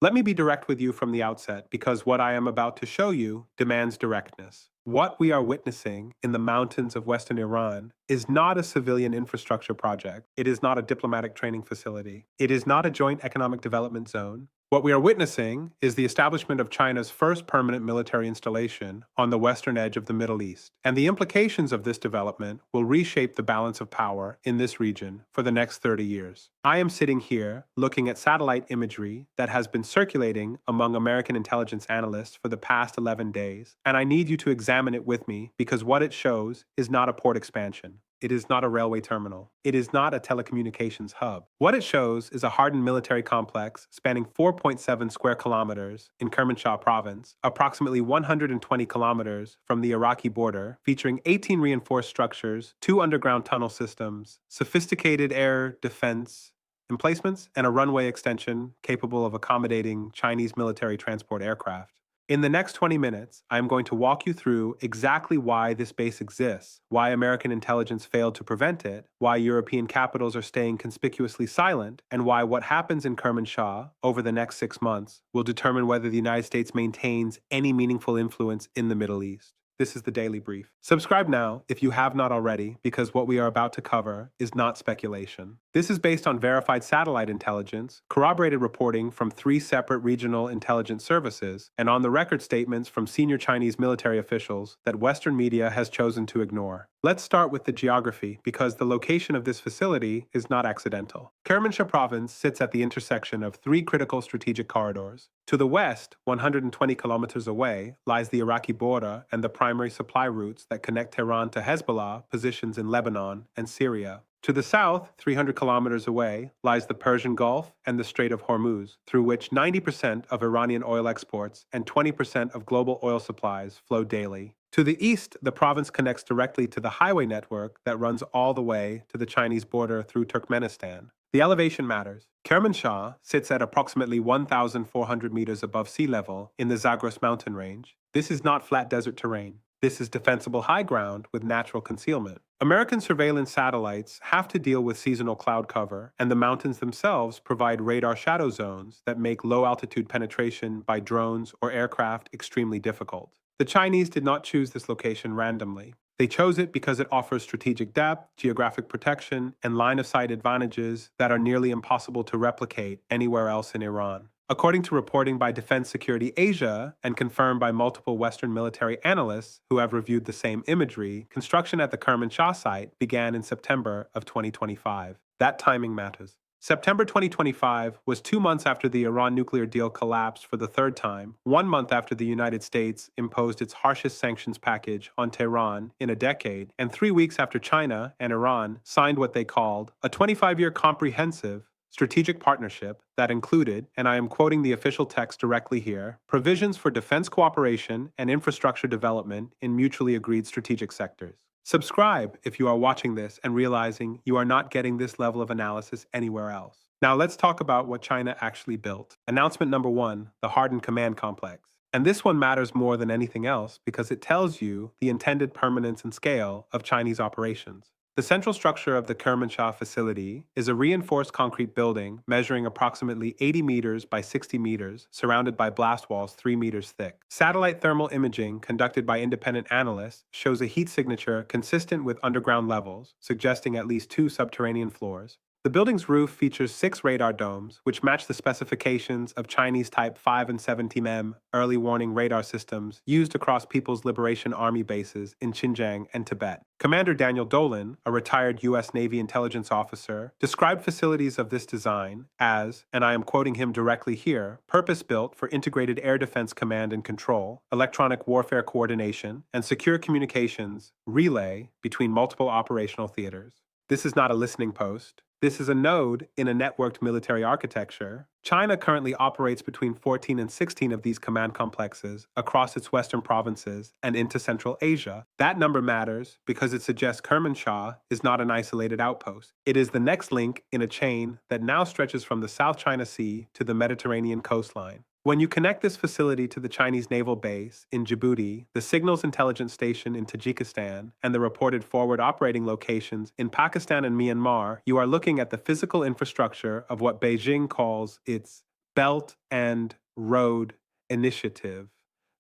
Let me be direct with you from the outset because what I am about to show you demands directness. What we are witnessing in the mountains of western Iran is not a civilian infrastructure project. It is not a diplomatic training facility. It is not a joint economic development zone. What we are witnessing is the establishment of China's first permanent military installation on the western edge of the Middle East. And the implications of this development will reshape the balance of power in this region for the next 30 years. I am sitting here looking at satellite imagery that has been circulating among American intelligence analysts for the past 11 days, and I need you to examine it with me because what it shows is not a port expansion. It is not a railway terminal. It is not a telecommunications hub. What it shows is a hardened military complex spanning 4.7 square kilometers in Kermanshah province, approximately 120 kilometers from the Iraqi border, featuring 18 reinforced structures, 2 underground tunnel systems, sophisticated air defense emplacements, and a runway extension capable of accommodating Chinese military transport aircraft. In the next 20 minutes, I am going to walk you through exactly why this base exists, why American intelligence failed to prevent it, why European capitals are staying conspicuously silent, and why what happens in Kermanshah over the next 6 months will determine whether the United States maintains any meaningful influence in the Middle East. This is the Daily Brief. Subscribe now if you have not already, because what we are about to cover is not speculation. This is based on verified satellite intelligence, corroborated reporting from 3 separate regional intelligence services, and on the record statements from senior Chinese military officials that Western media has chosen to ignore. Let's start with the geography, because the location of this facility is not accidental. Kermanshah province sits at the intersection of 3 critical strategic corridors. To the west, 120 kilometers away, lies the Iraqi border and the primary supply routes that connect Tehran to Hezbollah positions in Lebanon and Syria. To the south, 300 kilometers away, lies the Persian Gulf and the Strait of Hormuz, through which 90% of Iranian oil exports and 20% of global oil supplies flow daily. To the east, the province connects directly to the highway network that runs all the way to the Chinese border through Turkmenistan. The elevation matters. Kermanshah sits at approximately 1,400 meters above sea level in the Zagros mountain range. This is not flat desert terrain. This is defensible high ground with natural concealment. American surveillance satellites have to deal with seasonal cloud cover, and the mountains themselves provide radar shadow zones that make low-altitude penetration by drones or aircraft extremely difficult. The Chinese did not choose this location randomly. They chose it because it offers strategic depth, geographic protection, and line-of-sight advantages that are nearly impossible to replicate anywhere else in Iran. According to reporting by Defense Security Asia and confirmed by multiple Western military analysts who have reviewed the same imagery, construction at the Kermanshah site began in September of 2025. That timing matters. September 2025 was 2 months after the Iran nuclear deal collapsed for the 3rd time, 1 month after the United States imposed its harshest sanctions package on Tehran in a decade, and 3 weeks after China and Iran signed what they called a 25-year comprehensive strategic partnership that included, and I am quoting the official text directly here, provisions for defense cooperation and infrastructure development in mutually agreed strategic sectors. Subscribe if you are watching this and realizing you are not getting this level of analysis anywhere else. Now let's talk about what China actually built. Announcement number 1, the hardened command complex. And this one matters more than anything else because it tells you the intended permanence and scale of Chinese operations. The central structure of the Kermanshah facility is a reinforced concrete building measuring approximately 80 meters by 60 meters, surrounded by blast walls 3 meters thick. Satellite thermal imaging conducted by independent analysts shows a heat signature consistent with underground levels, suggesting at least 2 subterranean floors. The building's roof features 6 radar domes, which match the specifications of Chinese Type 5 and 17M early warning radar systems used across People's Liberation Army bases in Xinjiang and Tibet. Commander Daniel Dolan, a retired U.S. Navy intelligence officer, described facilities of this design as, and I am quoting him directly here, purpose-built for integrated air defense command and control, electronic warfare coordination, and secure communications relay between multiple operational theaters. This is not a listening post. This is a node in a networked military architecture. China currently operates between 14 and 16 of these command complexes across its western provinces and into Central Asia. That number matters because it suggests Kermanshah is not an isolated outpost. It is the next link in a chain that now stretches from the South China Sea to the Mediterranean coastline. When you connect this facility to the Chinese naval base in Djibouti, the Signals Intelligence Station in Tajikistan, and the reported forward operating locations in Pakistan and Myanmar, you are looking at the physical infrastructure of what Beijing calls its Belt and Road Initiative,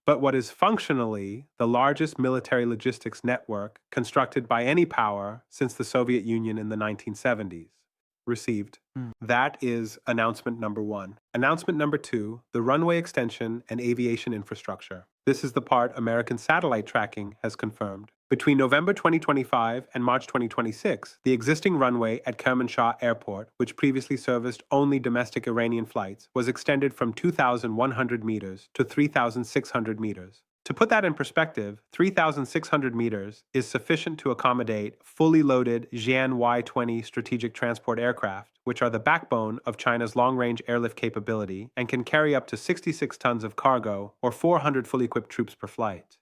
but what is functionally the largest military logistics network constructed by any power since the Soviet Union in the 1970s. Received. That is announcement number one. Announcement number two, the runway extension and aviation infrastructure. This is the part American satellite tracking has confirmed. Between November 2025 and March 2026, the existing runway at Kermanshah Airport, which previously serviced only domestic Iranian flights, was extended from 2,100 meters to 3,600 meters. To put that in perspective, 3,600 meters is sufficient to accommodate fully loaded Jian Y-20 strategic transport aircraft, which are the backbone of China's long-range airlift capability and can carry up to 66 tons of cargo or 400 fully equipped troops per flight.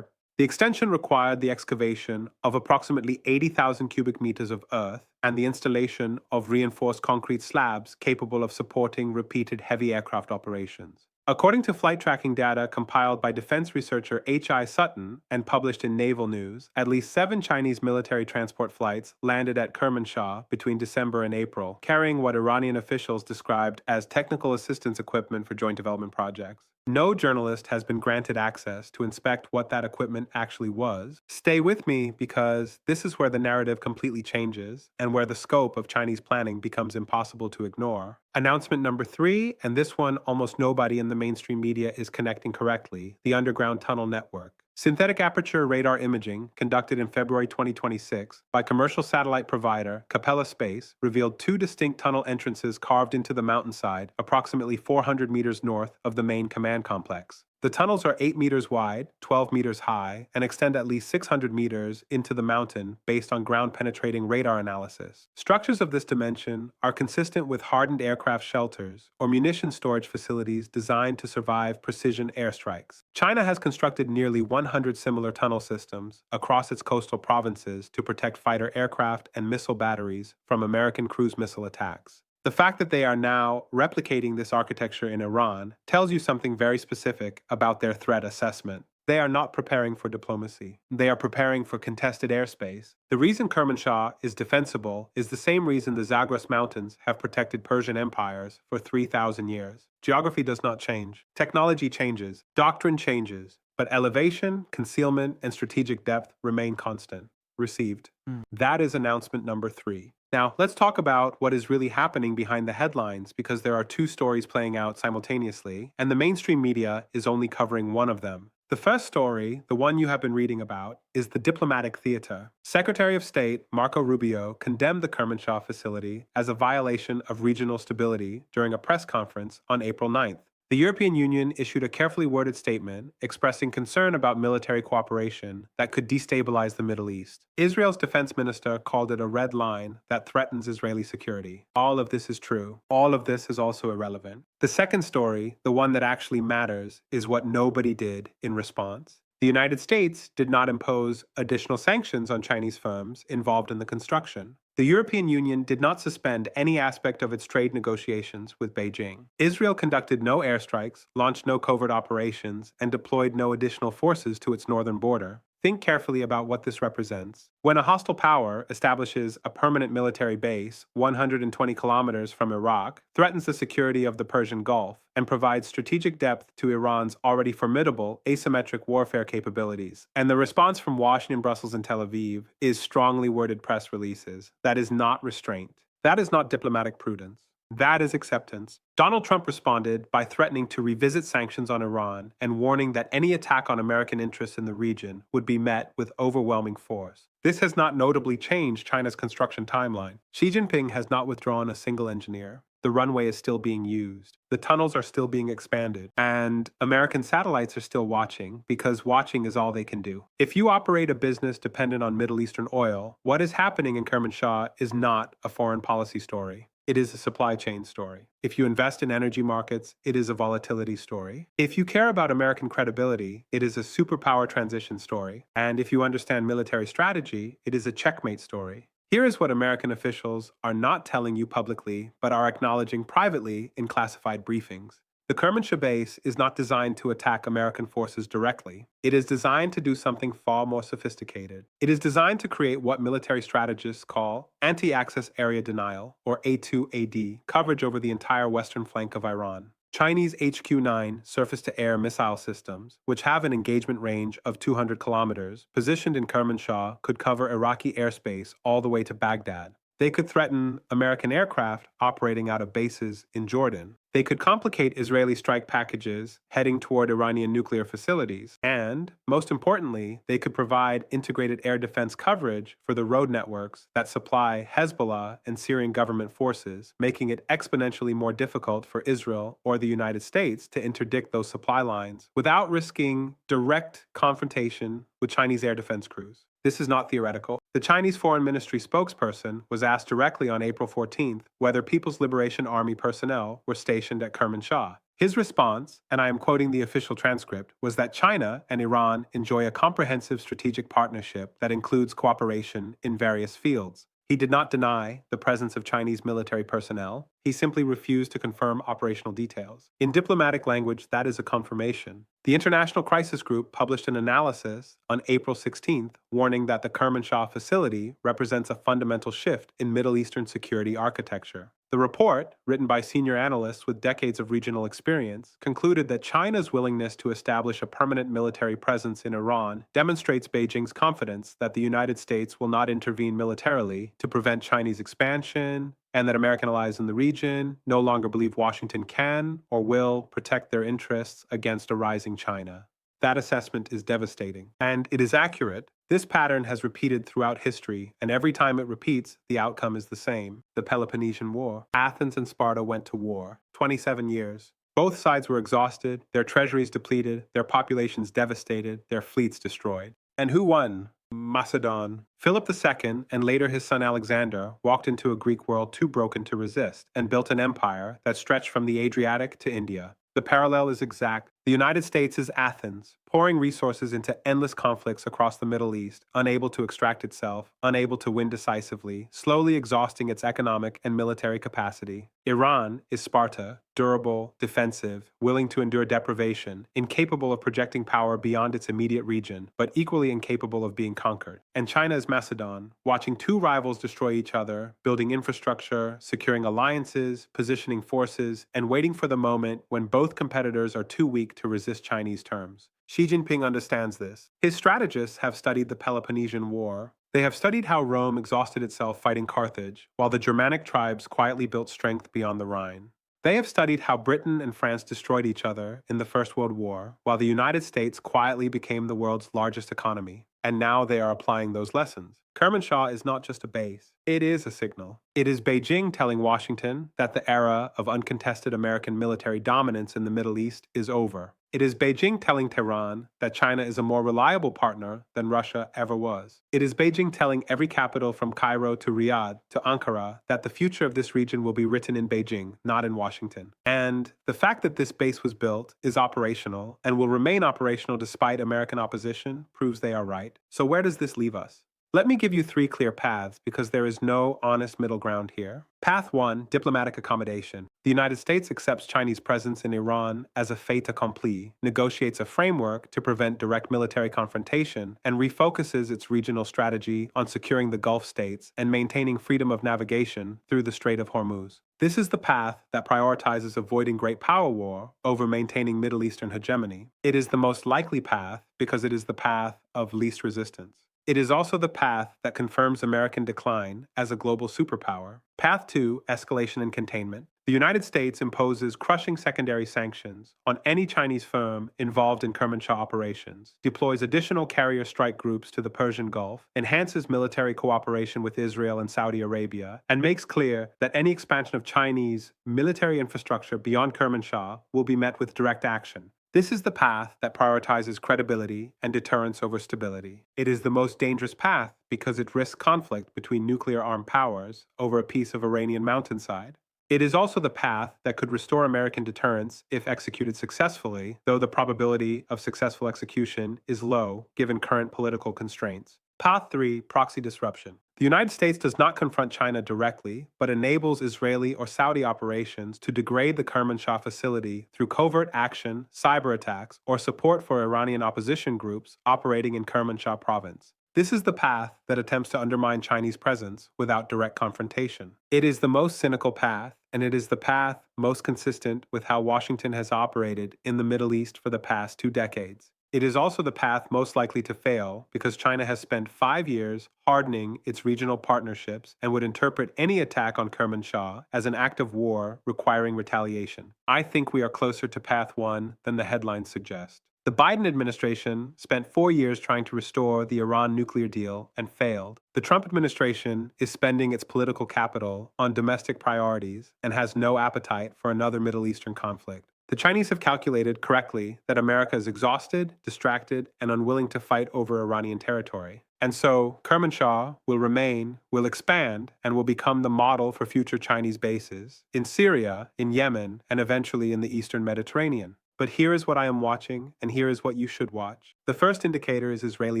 The extension required the excavation of approximately 80,000 cubic meters of earth and the installation of reinforced concrete slabs capable of supporting repeated heavy aircraft operations. According to flight tracking data compiled by defense researcher H.I. Sutton and published in Naval News, at least 7 Chinese military transport flights landed at Kermanshah between December and April, carrying what Iranian officials described as technical assistance equipment for joint development projects. No journalist has been granted access to inspect what that equipment actually was. Stay with me because this is where the narrative completely changes and where the scope of Chinese planning becomes impossible to ignore. Announcement number 3, and this one almost nobody in the mainstream media is connecting correctly, the underground tunnel network. Synthetic aperture radar imaging, conducted in February 2026 by commercial satellite provider Capella Space, revealed 2 distinct tunnel entrances carved into the mountainside, approximately 400 meters north of the main command complex. The tunnels are 8 meters wide, 12 meters high, and extend at least 600 meters into the mountain based on ground-penetrating radar analysis. Structures of this dimension are consistent with hardened aircraft shelters or munition storage facilities designed to survive precision airstrikes. China has constructed nearly 100 similar tunnel systems across its coastal provinces to protect fighter aircraft and missile batteries from American cruise missile attacks. The fact that they are now replicating this architecture in Iran tells you something very specific about their threat assessment. They are not preparing for diplomacy. They are preparing for contested airspace. The reason Kermanshah is defensible is the same reason the Zagros Mountains have protected Persian empires for 3,000 years. Geography does not change. Technology changes. Doctrine changes. But elevation, concealment, and strategic depth remain constant. Received. That is announcement number 3. Now, let's talk about what is really happening behind the headlines because there are 2 stories playing out simultaneously, and the mainstream media is only covering one of them. The first story, the one you have been reading about, is the diplomatic theater. Secretary of State Marco Rubio condemned the Kermanshah facility as a violation of regional stability during a press conference on April 9th. The European Union issued a carefully worded statement expressing concern about military cooperation that could destabilize the Middle East. Israel's defense minister called it a red line that threatens Israeli security. All of this is true. All of this is also irrelevant. The second story, the one that actually matters, is what nobody did in response. The United States did not impose additional sanctions on Chinese firms involved in the construction. The European Union did not suspend any aspect of its trade negotiations with Beijing. Israel conducted no airstrikes, launched no covert operations, and deployed no additional forces to its northern border. Think carefully about what this represents. When a hostile power establishes a permanent military base 120 kilometers from Iraq, threatens the security of the Persian Gulf, and provides strategic depth to Iran's already formidable asymmetric warfare capabilities, and the response from Washington, Brussels, and Tel Aviv is strongly worded press releases. That is not restraint. That is not diplomatic prudence. That is acceptance. Donald Trump responded by threatening to revisit sanctions on Iran and warning that any attack on American interests in the region would be met with overwhelming force. This has not notably changed China's construction timeline. Xi Jinping has not withdrawn a single engineer. The runway is still being used. The tunnels are still being expanded. And American satellites are still watching because watching is all they can do. If you operate a business dependent on Middle Eastern oil, what is happening in Kermanshah is not a foreign policy story. It is a supply chain story. If you invest in energy markets, it is a volatility story. If you care about American credibility, it is a superpower transition story. And if you understand military strategy, it is a checkmate story. Here is what American officials are not telling you publicly, but are acknowledging privately in classified briefings. The Kermanshah base is not designed to attack American forces directly. It is designed to do something far more sophisticated. It is designed to create what military strategists call anti-access area denial, or A2AD, coverage over the entire western flank of Iran. Chinese HQ-9 surface-to-air missile systems, which have an engagement range of 200 kilometers, positioned in Kermanshah, could cover Iraqi airspace all the way to Baghdad. They could threaten American aircraft operating out of bases in Jordan. They could complicate Israeli strike packages heading toward Iranian nuclear facilities. And, most importantly, they could provide integrated air defense coverage for the road networks that supply Hezbollah and Syrian government forces, making it exponentially more difficult for Israel or the United States to interdict those supply lines without risking direct confrontation with Chinese air defense crews. This is not theoretical. The Chinese Foreign Ministry spokesperson was asked directly on April 14th whether People's Liberation Army personnel were stationed at Kermanshah. His response, and I am quoting the official transcript, was that China and Iran enjoy a comprehensive strategic partnership that includes cooperation in various fields. He did not deny the presence of Chinese military personnel. He simply refused to confirm operational details. In diplomatic language, that is a confirmation. The International Crisis Group published an analysis on April 16th, warning that the Kermanshah facility represents a fundamental shift in Middle Eastern security architecture. The report, written by senior analysts with decades of regional experience, concluded that China's willingness to establish a permanent military presence in Iran demonstrates Beijing's confidence that the United States will not intervene militarily to prevent Chinese expansion, and that American allies in the region no longer believe Washington can or will protect their interests against a rising China. That assessment is devastating, and it is accurate. This pattern has repeated throughout history, and every time it repeats, the outcome is the same. The Peloponnesian War. Athens and Sparta went to war. 27 years. Both sides were exhausted, their treasuries depleted, their populations devastated, their fleets destroyed. And who won? Macedon. Philip II, and later his son Alexander, walked into a Greek world too broken to resist, and built an empire that stretched from the Adriatic to India. The parallel is exact. The United States is Athens, pouring resources into endless conflicts across the Middle East, unable to extract itself, unable to win decisively, slowly exhausting its economic and military capacity. Iran is Sparta, durable, defensive, willing to endure deprivation, incapable of projecting power beyond its immediate region, but equally incapable of being conquered. And China is Macedon, watching two rivals destroy each other, building infrastructure, securing alliances, positioning forces, and waiting for the moment when both competitors are too weak to resist Chinese terms. Xi Jinping understands this. His strategists have studied the Peloponnesian War. They have studied how Rome exhausted itself fighting Carthage, while the Germanic tribes quietly built strength beyond the Rhine. They have studied how Britain and France destroyed each other in the First World War, while the United States quietly became the world's largest economy. And now they are applying those lessons. Kermanshah is not just a base, it is a signal. It is Beijing telling Washington that the era of uncontested American military dominance in the Middle East is over. It is Beijing telling Tehran that China is a more reliable partner than Russia ever was. It is Beijing telling every capital from Cairo to Riyadh to Ankara that the future of this region will be written in Beijing, not in Washington. And the fact that this base was built, is operational, and will remain operational despite American opposition proves they are right. So where does this leave us? Let me give you three clear paths because there is no honest middle ground here. Path 1, diplomatic accommodation. The United States accepts Chinese presence in Iran as a fait accompli, negotiates a framework to prevent direct military confrontation, and refocuses its regional strategy on securing the Gulf states and maintaining freedom of navigation through the Strait of Hormuz. This is the path that prioritizes avoiding great power war over maintaining Middle Eastern hegemony. It is the most likely path because it is the path of least resistance. It is also the path that confirms American decline as a global superpower. Path 2, escalation and containment. The United States imposes crushing secondary sanctions on any Chinese firm involved in Kermanshah operations, deploys additional carrier strike groups to the Persian Gulf, enhances military cooperation with Israel and Saudi Arabia, and makes clear that any expansion of Chinese military infrastructure beyond Kermanshah will be met with direct action. This is the path that prioritizes credibility and deterrence over stability. It is the most dangerous path because it risks conflict between nuclear-armed powers over a piece of Iranian mountainside. It is also the path that could restore American deterrence if executed successfully, though the probability of successful execution is low given current political constraints. Path 3, proxy disruption. The United States does not confront China directly, but enables Israeli or Saudi operations to degrade the Kermanshah facility through covert action, cyber attacks, or support for Iranian opposition groups operating in Kermanshah province. This is the path that attempts to undermine Chinese presence without direct confrontation. It is the most cynical path, and it is the path most consistent with how Washington has operated in the Middle East for the past 2 decades. It is also the path most likely to fail because China has spent 5 years hardening its regional partnerships and would interpret any attack on Kermanshah as an act of war requiring retaliation. I think we are closer to path one than the headlines suggest. The Biden administration spent 4 years trying to restore the Iran nuclear deal and failed. The Trump administration is spending its political capital on domestic priorities and has no appetite for another Middle Eastern conflict. The Chinese have calculated correctly that America is exhausted, distracted, and unwilling to fight over Iranian territory. And so, Kermanshah will remain, will expand, and will become the model for future Chinese bases in Syria, in Yemen, and eventually in the Eastern Mediterranean. But here is what I am watching, and here is what you should watch. The first indicator is Israeli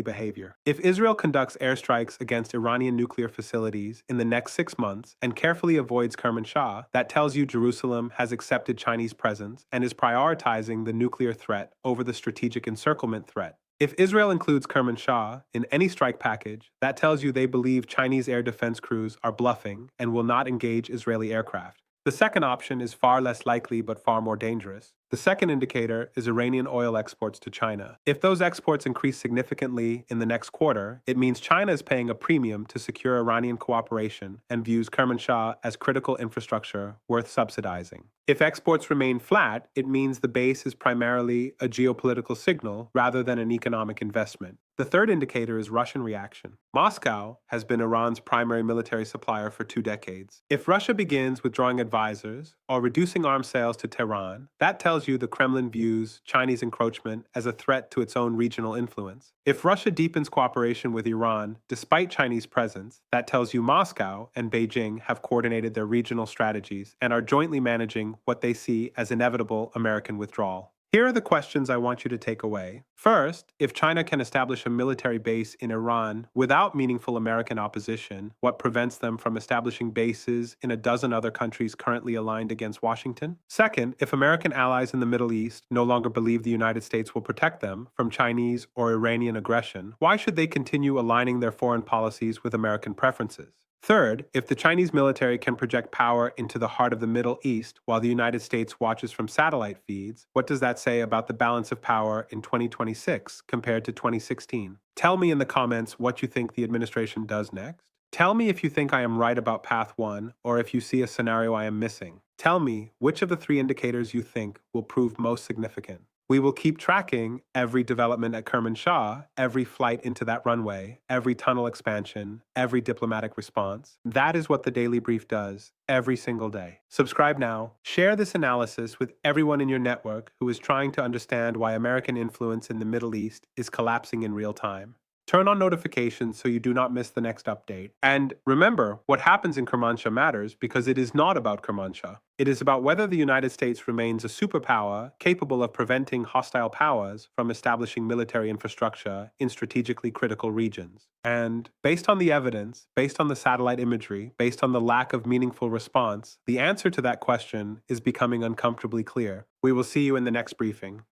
behavior. If Israel conducts airstrikes against Iranian nuclear facilities in the next 6 months and carefully avoids Kermanshah, that tells you Jerusalem has accepted Chinese presence and is prioritizing the nuclear threat over the strategic encirclement threat. If Israel includes Kermanshah in any strike package, that tells you they believe Chinese air defense crews are bluffing and will not engage Israeli aircraft. The second option is far less likely but far more dangerous. The second indicator is Iranian oil exports to China. If those exports increase significantly in the next quarter, it means China is paying a premium to secure Iranian cooperation and views Kermanshah as critical infrastructure worth subsidizing. If exports remain flat, it means the base is primarily a geopolitical signal rather than an economic investment. The third indicator is Russian reaction. Moscow has been Iran's primary military supplier for 2 decades. If Russia begins withdrawing advisors or reducing arms sales to Tehran, that tells you the Kremlin views Chinese encroachment as a threat to its own regional influence. If Russia deepens cooperation with Iran despite Chinese presence, that tells you Moscow and Beijing have coordinated their regional strategies and are jointly managing what they see as inevitable American withdrawal. Here are the questions I want you to take away. First, if China can establish a military base in Iran without meaningful American opposition, what prevents them from establishing bases in a dozen other countries currently aligned against Washington? Second, if American allies in the Middle East no longer believe the United States will protect them from Chinese or Iranian aggression, why should they continue aligning their foreign policies with American preferences? Third, if the Chinese military can project power into the heart of the Middle East while the United States watches from satellite feeds, what does that say about the balance of power in 2026 compared to 2016? Tell me in the comments what you think the administration does next. Tell me if you think I am right about path one or if you see a scenario I am missing. Tell me which of the three indicators you think will prove most significant. We will keep tracking every development at Kermanshah, every flight into that runway, every tunnel expansion, every diplomatic response. That is what the Daily Brief does every single day. Subscribe now. Share this analysis with everyone in your network who is trying to understand why American influence in the Middle East is collapsing in real time. Turn on notifications so you do not miss the next update. And remember, what happens in Kermanshah matters because it is not about Kermanshah. It is about whether the United States remains a superpower capable of preventing hostile powers from establishing military infrastructure in strategically critical regions. And based on the evidence, based on the satellite imagery, based on the lack of meaningful response, the answer to that question is becoming uncomfortably clear. We will see you in the next briefing.